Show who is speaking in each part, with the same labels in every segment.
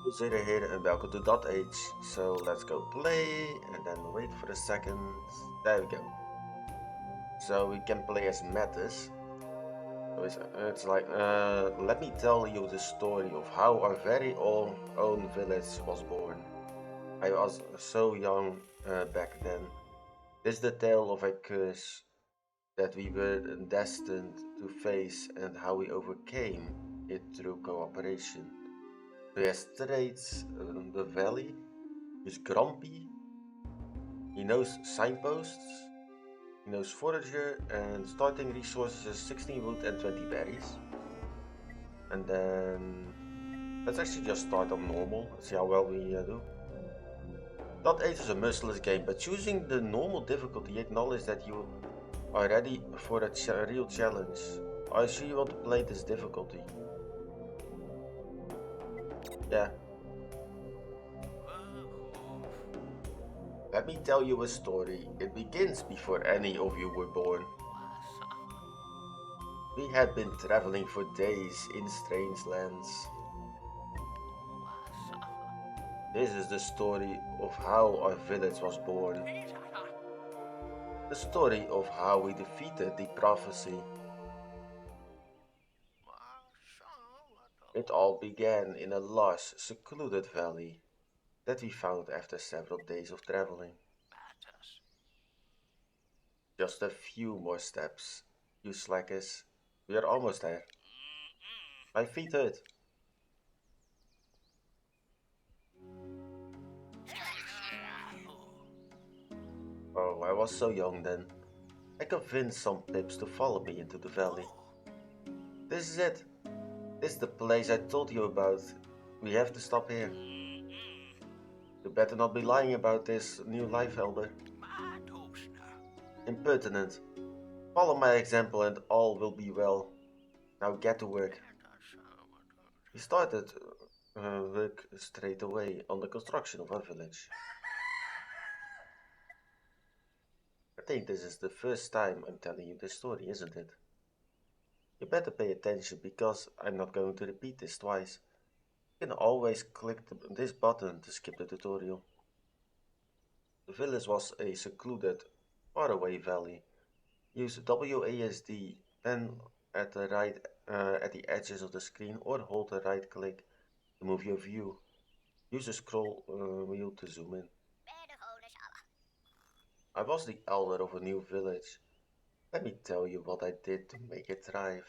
Speaker 1: Zeta here and welcome to Dotage. So let's go play and then wait for a second. There we go. So we can play as Mattis. So it's like, let me tell you the story of how our very own village was born. I was so young back then. This is the tale of a curse that we were destined to face and how we overcame it through cooperation. So yes, Straits, the valley, is grumpy. He knows signposts, he knows forager, and starting resources is 16 wood and 20 berries. And then let's actually just start on normal and see how well we do. Dot 8 is a merciless game, but choosing the normal difficulty acknowledges that you are ready for a real challenge. Are you sure you want to play this difficulty? Yeah. Let me tell you a story. It begins before any of you were born. We had been traveling for days in strange lands. This is the story of how our village was born. The story of how we defeated the prophecy. It all began in a lush, secluded valley that we found after several days of traveling. Just a few more steps, you slackers. We are almost there. My feet hurt. Oh, I was so young then. I convinced some pips to follow me into the valley. This is it. This is the place I told you about. We have to stop here. You better not be lying about this new life, Elder. Impertinent. Follow my example and all will be well. Now get to work. We started work straight away on the construction of our village. I think this is the first time I'm telling you this story, isn't it? You better pay attention because I'm not going to repeat this twice. You can always click this button to skip the tutorial. The village was a secluded, faraway valley. Use WASD, then at the edges of the screen, or hold the right click to move your view. Use the scroll wheel to zoom in. I was the elder of a new village. Let me tell you what I did to make it thrive.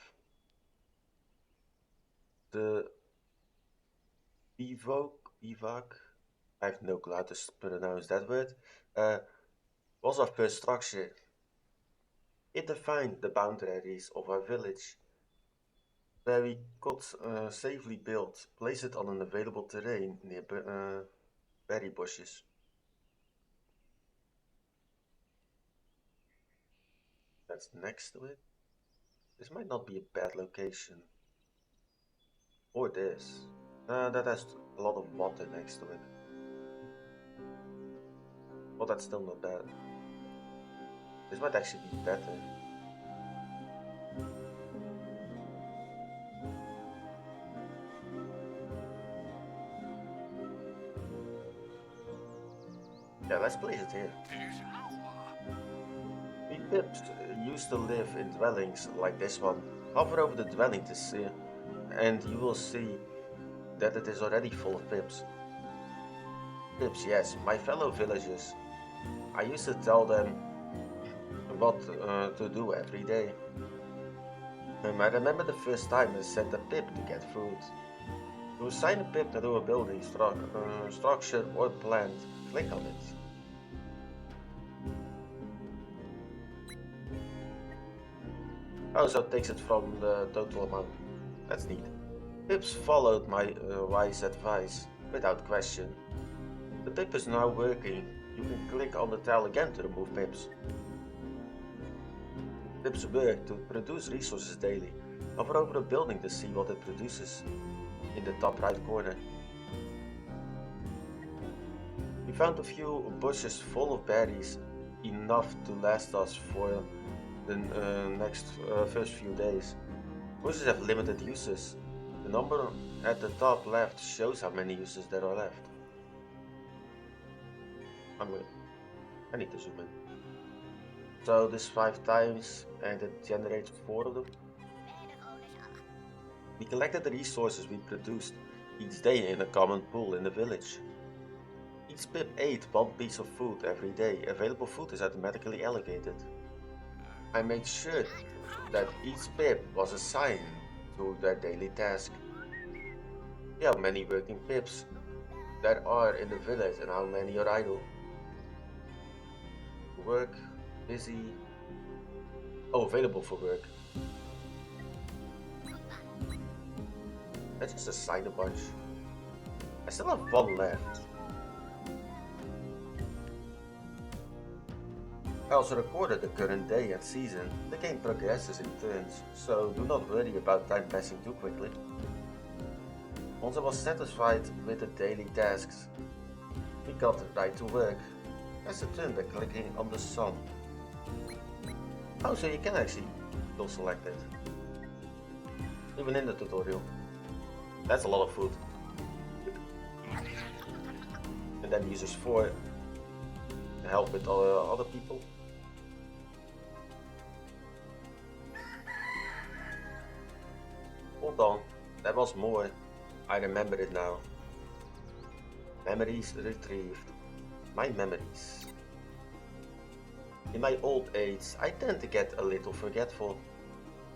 Speaker 1: The bivouac, I have no clue how to pronounce that word, was our first structure. It defined the boundaries of our village, where we could safely build, place it on an available terrain near berry bushes. That's next to it. This might not be a bad location. Or this. That has a lot of water next to it. Well, that's still not bad. This might actually be better. Yeah, let's place it here. We pips used to live in dwellings like this one. Hover over the dwelling to see, and you will see that it is already full of pips. Pips, yes, my fellow villagers. I used to tell them what to do every day. I remember the first time I sent a pip to get food. To assign a pip to do a building structure or plant, click on it. Oh, so it takes it from the total amount. That's neat. Pips followed my wise advice, without question. The pip is now working. You can click on the tile again to remove pips. Pips work to produce resources daily. Hover over a building to see what it produces in the top right corner. We found a few bushes full of berries, enough to last us for the next first few days. Bushes have limited uses. The number at the top left shows how many uses there are left. I need to zoom in. So this 5 times and it generates 4 of them. We collected the resources we produced each day in a common pool in the village. Each pip ate 1 piece of food every day. Available food is automatically allocated. I made sure that each pip was assigned to their daily task. See how many working pips there are in the village and how many are idle. Work, busy. Oh, available for work. Let's just assign a bunch. I still have 1 left. I also recorded the current day and season. The game progresses in turns, so do not worry about time passing too quickly. Once I was satisfied with the daily tasks, we got right to work. Press the turn by clicking on the sun. Oh, so you can actually still select it. Even in the tutorial. That's a lot of food. And then uses 4 to help with other people. Hold on, that was more. I remember it now. Memories retrieved. My memories. In my old age, I tend to get a little forgetful.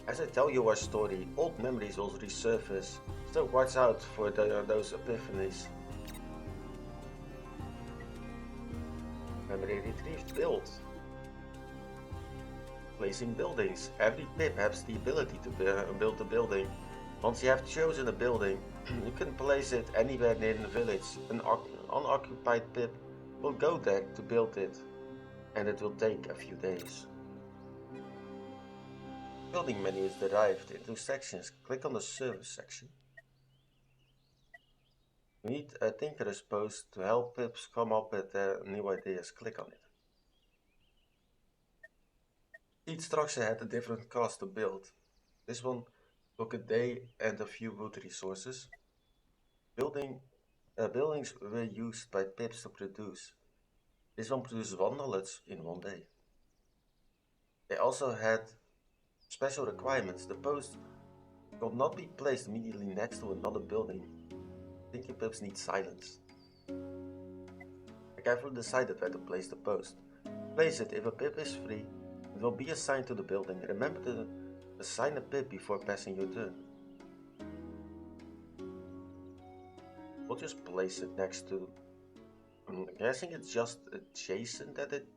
Speaker 1: As I tell you our story, old memories will resurface, so watch out for those epiphanies. Memory retrieved. Build. Placing buildings. Every pip has the ability to build a building. Once you have chosen a building, you can place it anywhere near the village. An unoccupied pip will go there to build it, and it will take a few days. Building menu is derived into sections. Click on the service section. You need a Tinker's post to help pips come up with new ideas. Click on it. Each structure had a different cost to build. This one took a day and a few wood resources. Buildings were used by pips to produce. This one produced 1 knowledge in 1 day. They also had special requirements. The post could not be placed immediately next to another building. Thinking pips need silence. I carefully decided where to place the post. Place it if a pip is free. It will be assigned to the building. Remember to assign a pip before passing your turn. We'll just place it next to... I'm guessing it's just adjacent that it...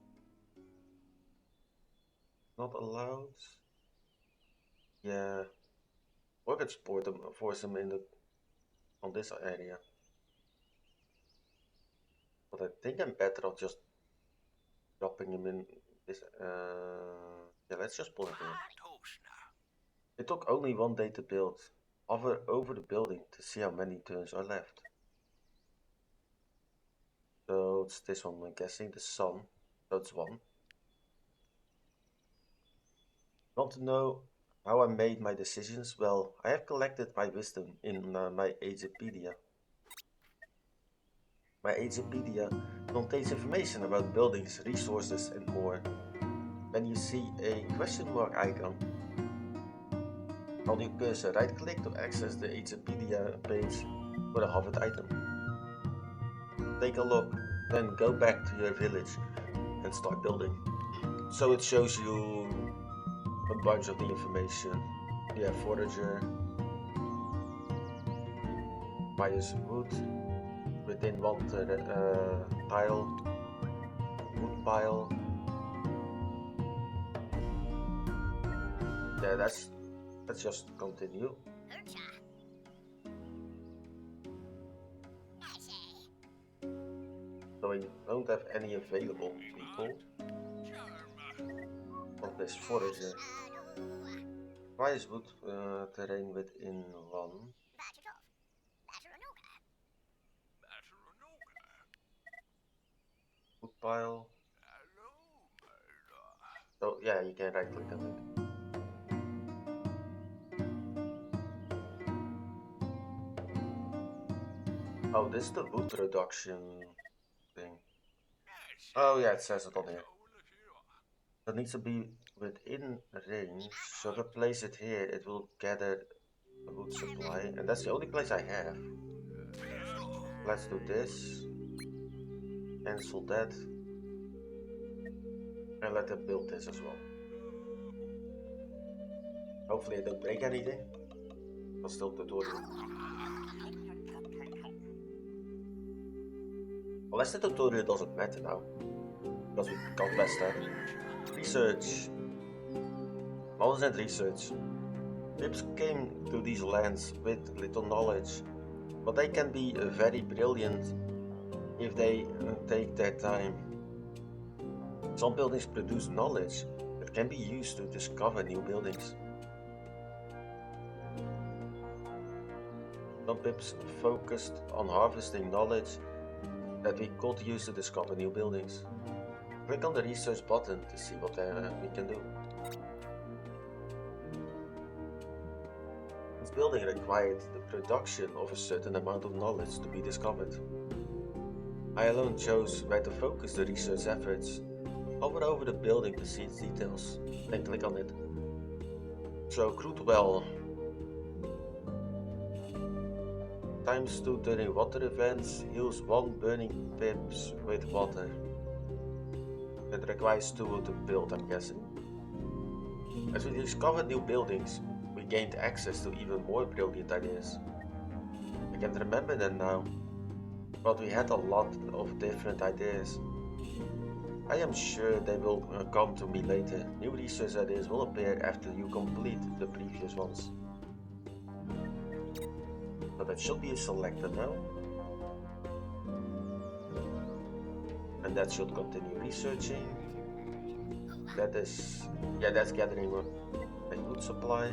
Speaker 1: Not allowed. Yeah. Or could force them in the... on this area. But I think I'm better off just dropping him in this... yeah, let's just pull it in. It took only 1 day to build. Hover over the building to see how many turns are left. So it's this one, I'm guessing, the sun. So it's 1. Want to know how I made my decisions? Well, I have collected my wisdom in my Agepedia. My Agepedia contains information about buildings, resources, and more. When you see a question mark icon, hold your cursor, right-click to access the Agepedia page for a hovered item. Take a look, then go back to your village and start building. So it shows you a bunch of the information. Yeah, forager, minus wood, within 1 tile, wood pile. Yeah, let's just continue. So we don't have any available people of this forager. Twice wood terrain within 1. Wood pile. So yeah, you can right click on it. Oh, this is the wood production thing. Oh yeah, it says it on here. It needs to be within range, so if I place it here, it will gather a wood supply, and that's the only place I have. Let's do this, cancel that, and let them build this as well. Hopefully I don't break anything. But still tutorial. Unless the tutorial doesn't matter now, because we can't test that. Research. Knowledge and research. Pips came to these lands with little knowledge, but they can be very brilliant if they take their time. Some buildings produce knowledge that can be used to discover new buildings. Some pips focused on harvesting knowledge that we could use to discover new buildings. Click on the research button to see what we can do. This building required the production of a certain amount of knowledge to be discovered. I alone chose where to focus the research efforts. Hover over the building to see its details, then click on it. So, crude well. Time stood during water events, heals 1 burning pips with water. It requires 2 to build, I'm guessing. As we discovered new buildings, we gained access to even more brilliant ideas. I can't remember them now, but we had a lot of different ideas. I am sure they will come to me later. New research ideas will appear after you complete the previous ones. So that should be selected now. And that should continue researching. That is, yeah, that's gathering a wood supply.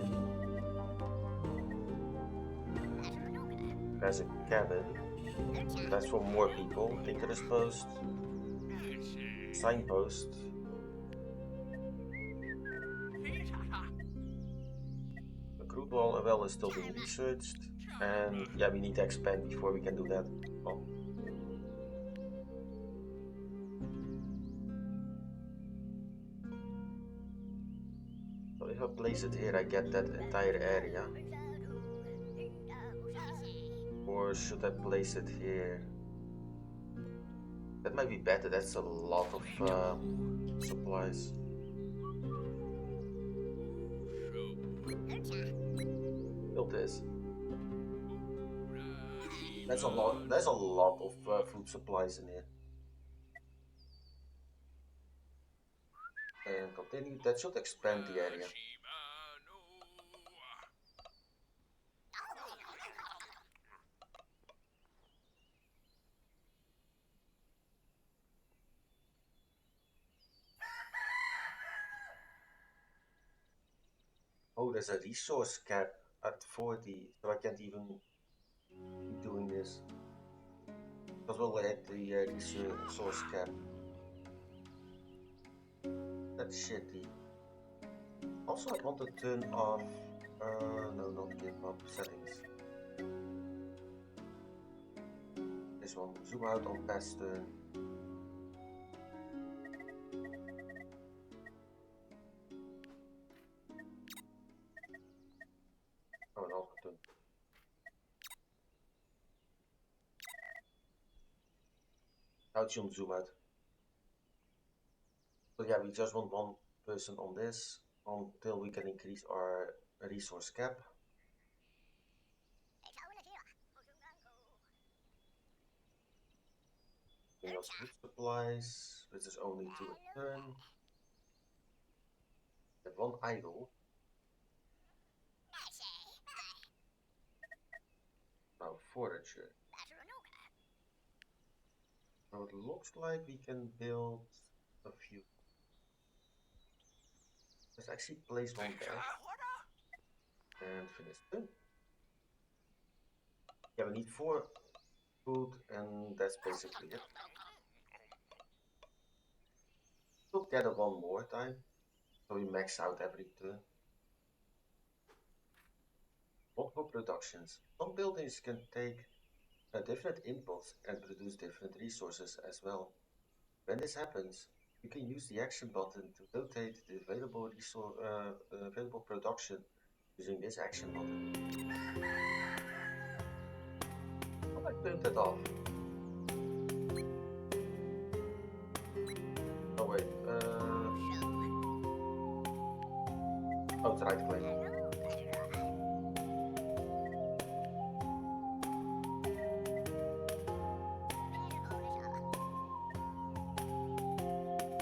Speaker 1: There's a cabin. That's for more people. Interest post. Signpost. The crude well is still being researched. And yeah, we need to expand before we can do that. Oh. So if I place it here, I get that entire area. Or should I place it here? That might be better, that's a lot of supplies. Build this. There's a lot of food supplies in here. And continue, that should expand the area. Oh, there's a resource cap at 40, so I can't even keep doing this. Because we'll hit the resource cap. That's shitty. Also, I want to turn off, no, not give up settings. This one, zoom out on past turn. Oh, an alpha turn. How it shouldn't zoom out. So yeah, we just want 1 person on this until we can increase our resource cap. Bring us food supplies, which is only 2 a turn. Have 1 idle. Now forager. So it looks like we can build a few. Let's actually place 1 there. And finish turn. Yeah, we need 4 food, and that's basically it. We'll gather 1 more time, so we max out every turn. Multiple productions. Some buildings can take different inputs and produce different resources as well. When this happens, you can use the action button to rotate the available production using this action button. Oh, I turned that off. Oh wait, oh, it's right click.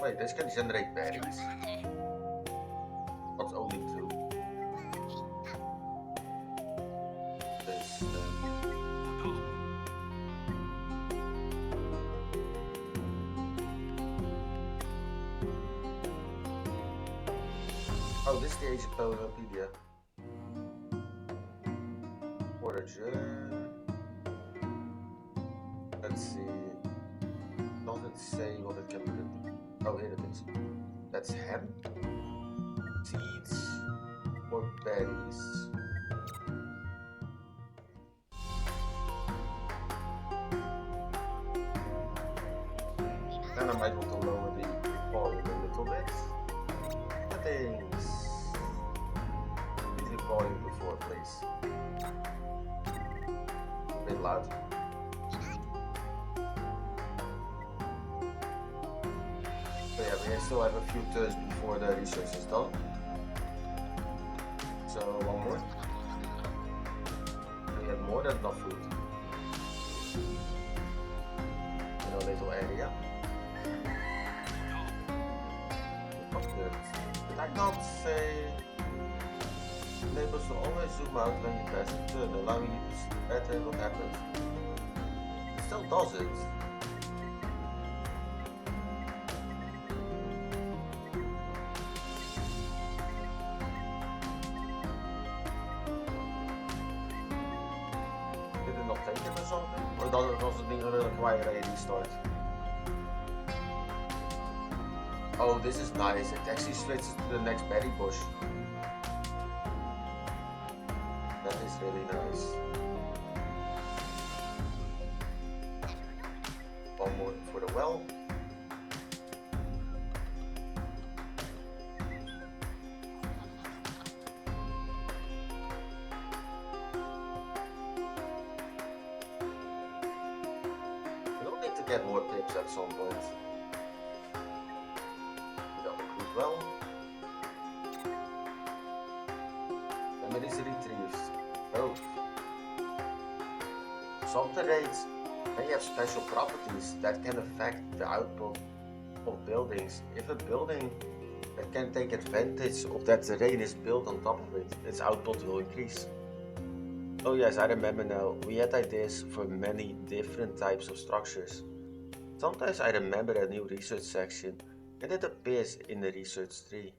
Speaker 1: Wait, this can generate berries. But only two. This, oh, this is the Ageopedia. Forager. Let's see. Doesn't say what it can produce. Oh, here it is. That's hemp, seeds, or berries. Then I might want to lower the volume a little bit. Settings. Increase the volume to 4, please. A bit loud. So yeah, we still have a few turns before the research is done. So one more. We have more than enough food in a little area. Did I not say neighbors will always zoom out when you pass a turn, allowing you to see better what happens? It still does it. Did it not take it or something? Or does it require a restart? Oh, this is nice. It actually switches to the next berry bush. That is really nice. One more for the well. We don't need to get more pips at some point. Well, and it is retrieved. Both. Some terrains may have special properties that can affect the output of buildings. If a building that can take advantage of that terrain is built on top of it, its output will increase. Oh yes, I remember now. We had ideas for many different types of structures. Sometimes I remember a new research section and it appears in the research tree.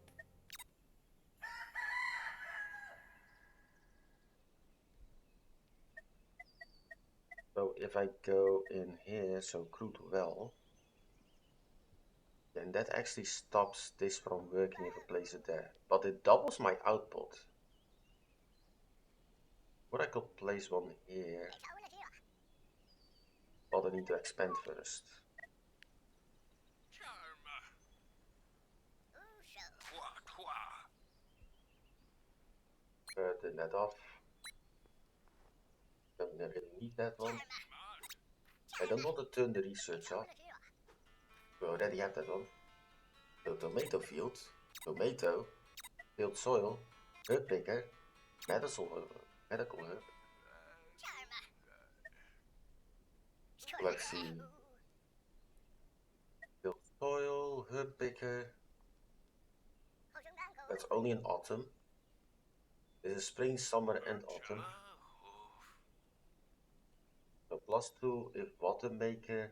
Speaker 1: So if I go in here, so crude well, then that actually stops this from working if I place it there. But it doubles my output. Or I could place one here. But I need to expand first. Turn that off. Don't really need that one. I don't want to turn the research off. We already have that one. So tomato field, tomato, field soil, herb picker, medical herb. Let's see. Field soil, herb picker. That's only in autumn. This is spring, summer, and autumn. So +2 if bottom maker.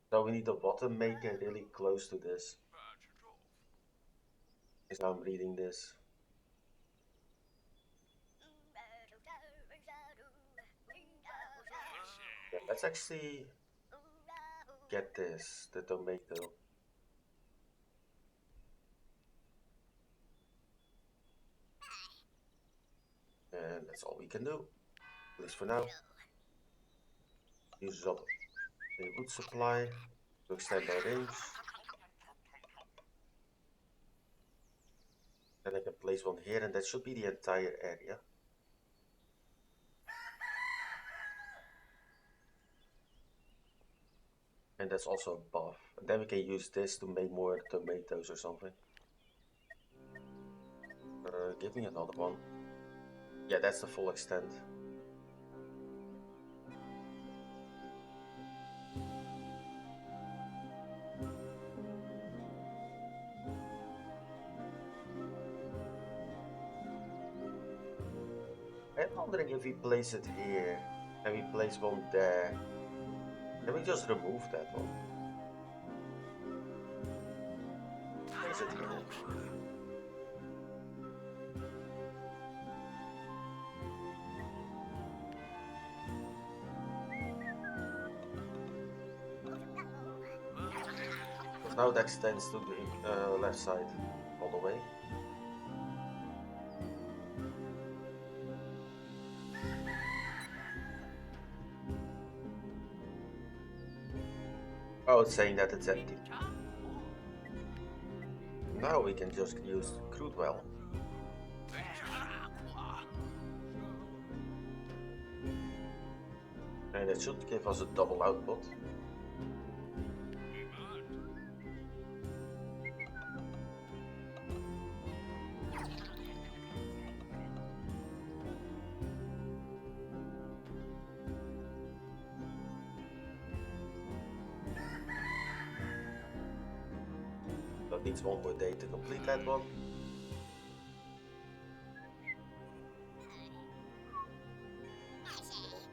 Speaker 1: So we need a bottom maker really close to this. Is how I'm reading this. Yeah, let's actually get this, the tomato. And that's all we can do. At least for now. Uses up a wood supply to extend our range. Then I can place one here, and that should be the entire area. And that's also a buff. And then we can use this to make more tomatoes or something. Give me another one. Yeah, that's the full extent. I'm wondering if we place it here and we place one there. Can we just remove that one? Place it here. Because now that extends to the left side all the way. Oh, it's saying that it's empty. Now we can just use crude well. And it should give us a double output. That needs one more day to complete that one.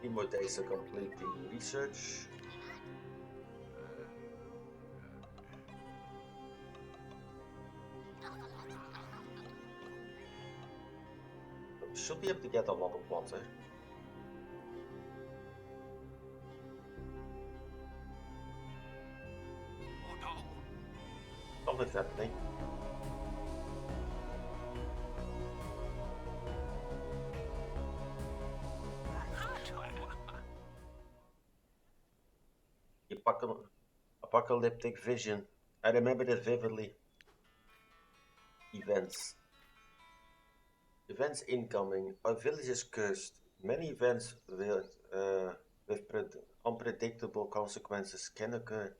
Speaker 1: 3 more days to complete the research. We should be able to get a lot of water. Something's happening. Apocalyptic vision. I remember it vividly. Events. Events incoming. Our village is cursed. Many events with unpredictable consequences can occur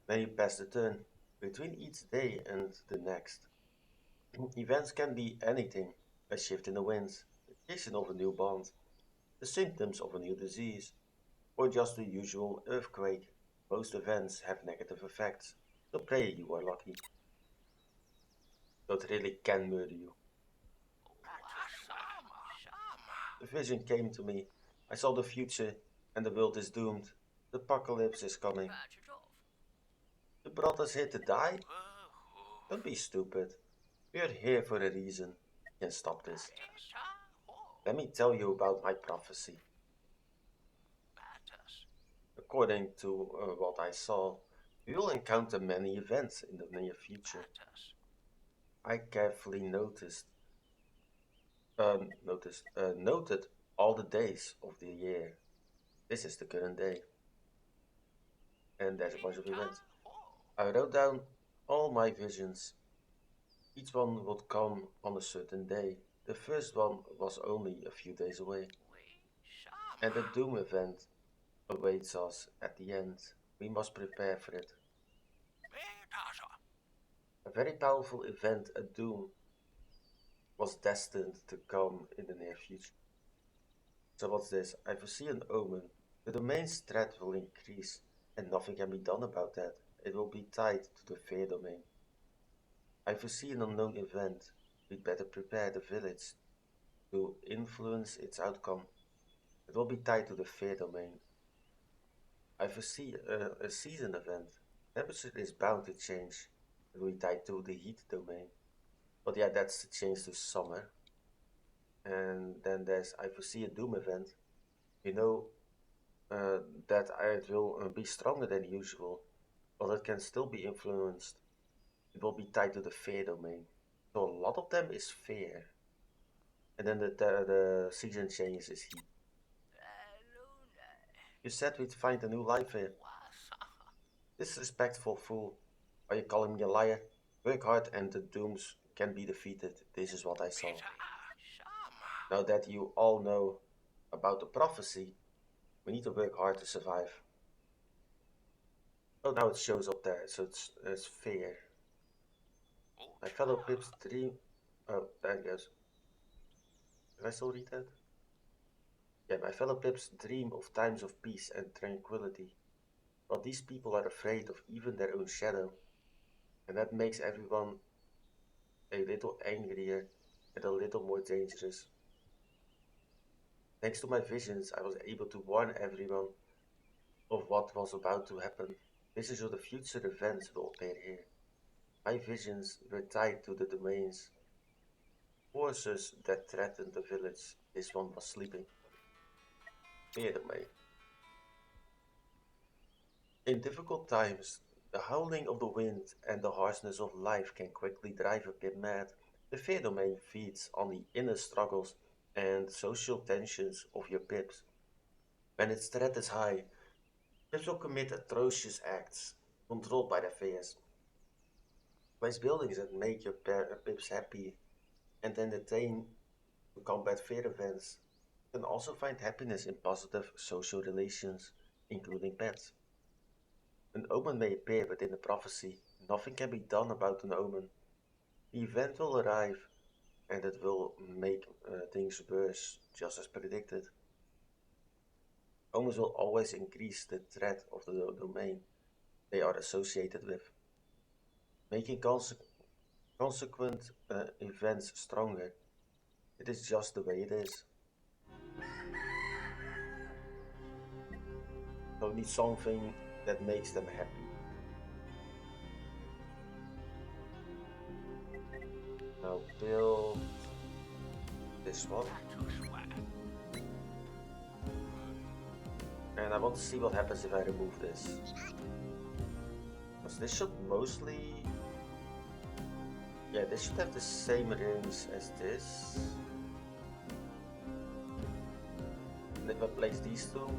Speaker 1: when you pass the turn. Between each day and the next. Events can be anything. A shift in the winds, the creation of a new bond, the symptoms of a new disease, or just the usual earthquake. Most events have negative effects, so pray you are lucky. So it really can murder you. The vision came to me. I saw the future, and the world is doomed. The apocalypse is coming. You brought us here to die? Don't be stupid. We are here for a reason. You can stop this. Let me tell you about my prophecy. According to what I saw, we will encounter many events in the near future. I carefully noted all the days of the year. This is the current day. And there's a bunch of events. I wrote down all my visions. Each one would come on a certain day. The first one was only a few days away. And the doom event awaits us at the end. We must prepare for it. A very powerful event, a doom, was destined to come in the near future. So what's this? I foresee an omen. The domain's threat will increase, and nothing can be done about that. It will be tied to the fear domain. I foresee an unknown event. We'd better prepare the village to influence its outcome. It will be tied to the fear domain. I foresee a season event. Temperature is bound to change. It will be tied to the heat domain. But yeah, that's the change to summer. And then I foresee a doom event. You know that it will be stronger than usual, but it can still be influenced. It will be tied to the fear domain. So a lot of them is fear. And then the season changes is heat. You said we'd find a new life here. Disrespectful fool. Are you calling me a liar? Work hard and the dooms can be defeated. This is what I saw. Now that you all know about the prophecy, we need to work hard to survive. Oh, now it shows up there, so it's fair. My fellow pips dream. Oh, there it goes. Can I still read that? Yeah, my fellow pips dream of times of peace and tranquility. But these people are afraid of even their own shadow, and that makes everyone a little angrier and a little more dangerous. Thanks to my visions, I was able to warn everyone of what was about to happen. Visions of the future events will appear here. My visions were tied to the domains. Forces that threatened the village. This one was sleeping. Fear domain. In difficult times, the howling of the wind and the harshness of life can quickly drive a pip mad. The fear domain feeds on the inner struggles and social tensions of your pips. When its threat is high, pips will commit atrocious acts, controlled by their fears. Place buildings that make your pips happy and entertain to combat fear events. You can also find happiness in positive social relations, including pets. An omen may appear within a prophecy. Nothing can be done about an omen. The event will arrive and it will make things worse, just as predicted. Omens will always increase the threat of the domain they are associated with, making consequent events stronger. It is just the way it is. So we need something that makes them happy. Now build this one. And I want to see what happens if I remove this. Because this should mostly... Yeah, this should have the same range as this. And if I place these two,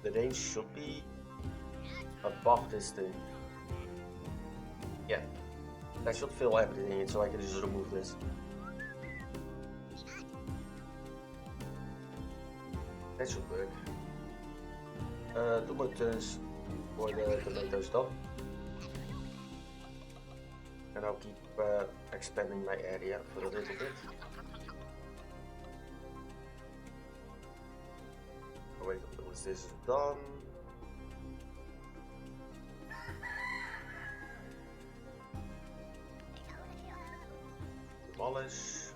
Speaker 1: the range should be above this thing. Yeah, that should fill everything in, so I can just remove this. That should work. 2 more turns for the tomatoes done. And I'll keep expanding my area for a little bit. Oh, wait until this is done. Demolish.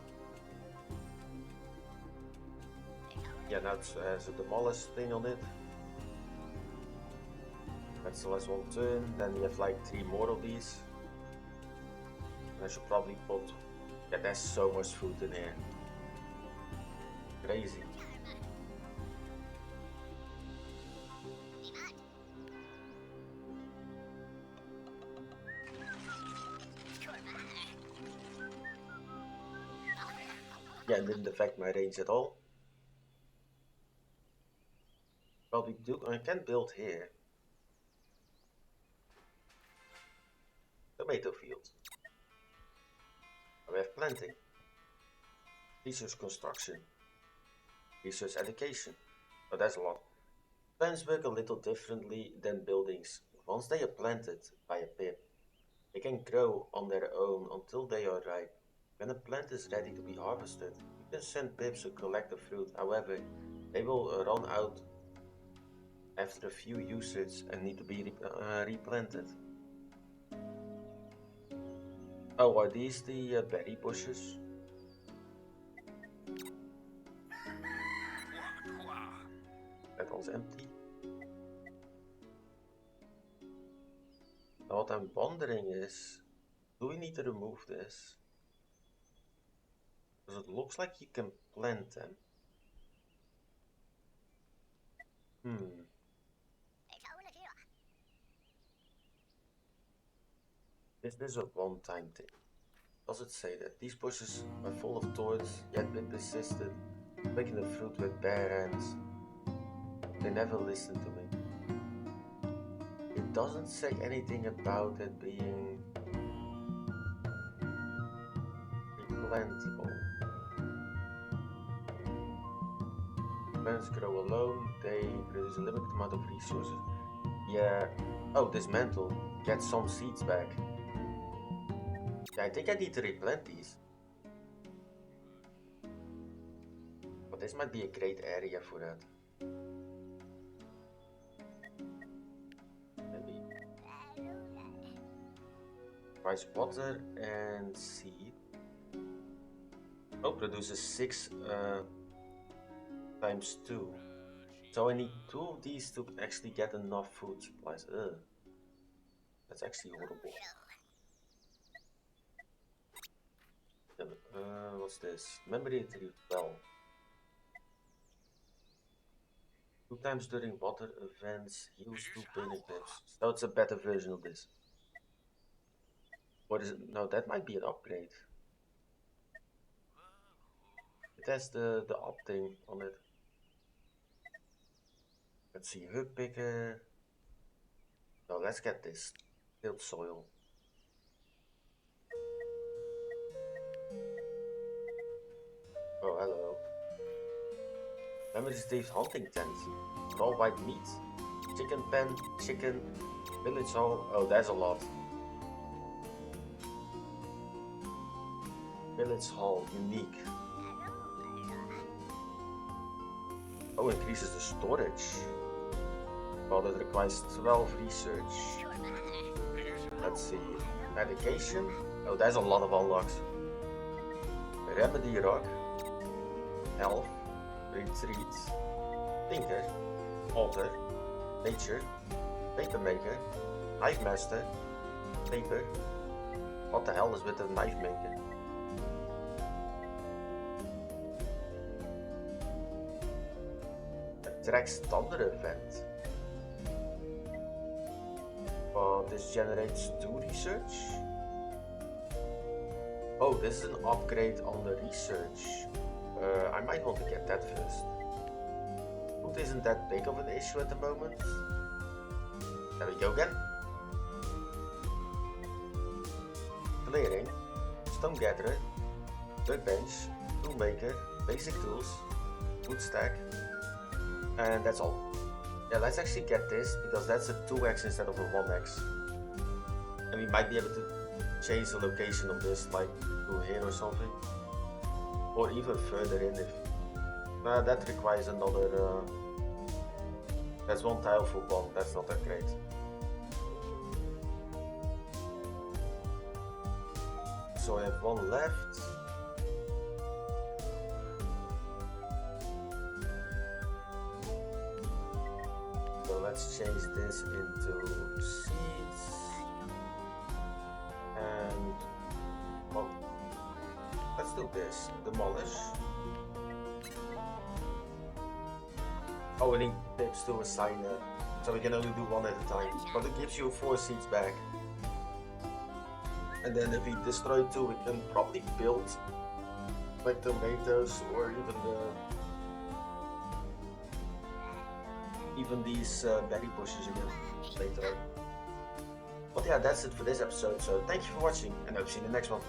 Speaker 1: Yeah, now it has a demolish thing on it. That's the last one turn. Then we have like 3 more of these. And I should probably put... Yeah, there's so much food in here. Crazy. Yeah, it didn't affect my range at all. Well, I can build here. Tomato field. We have planting. Research construction. Research education. Oh, that's a lot. Plants work a little differently than buildings. Once they are planted by a pip, they can grow on their own until they are ripe. When a plant is ready to be harvested, you can send pips to collect the fruit. However, they will run out after a few uses and need to be replanted. Oh, are these the berry bushes? That one's empty. Now what I'm wondering is, do we need to remove this? Because it looks like you can plant them. Is this a one-time thing? Does it say that these bushes are full of thorns, yet been persisted, picking the fruit with bare hands? They never listen to me. It doesn't say anything about it being implantable. Plants grow alone, they produce a limited amount of resources. Yeah. Oh, dismantle. Get some seeds back. Yeah, I think I need to replant these. But this might be a great area for that. Maybe. Rice water and seed. Oh, produces 6 times 2. So I need 2 of these to actually get enough food supplies. Ugh. That's actually horrible. What's this? Memory tree. Well. 2 times during water events, heals 2 pain eclipse. So it's a better version of this. What is it? No, that might be an upgrade. It has the up thing on it. Let's see, herb picker. No, let's get this. Build soil. Oh, hello. Memory Steve's hunting tent. Raw white meat. Chicken pen, chicken, village hall. Oh, there's a lot. Village hall, unique. Oh, increases the storage. Well, that requires 12 research. Let's see. Medication. Oh, there's a lot of unlocks. Remedy rock. Health. Retreat. Thinker. Altar. Nature. Paper maker. Knife master. Paper. What the hell is with the knife maker? Attracts thunder event. But this generates 2 research. Oh, this is an upgrade on the research. I might want to get that first. Food isn't that big of an issue at the moment. There we go again. Clearing, stone gatherer, workbench, tool maker, basic tools, food stack, and that's all. Yeah, let's actually get this because that's a 2x instead of a 1x. And we might be able to change the location of this, like to here or something. Or even further in if... that requires another... that's 1 tile for 1, that's not that great. So I have 1 left. So let's change this into seeds. And... well, let's do this. Demolish. Oh, we need tips to assign it. So we can only do 1 at a time. But it gives you 4 seeds back. And then if we destroy 2, we can probably build like tomatoes or even these berry bushes again later. But yeah, that's it for this episode. So thank you for watching and I'll see you in the next one.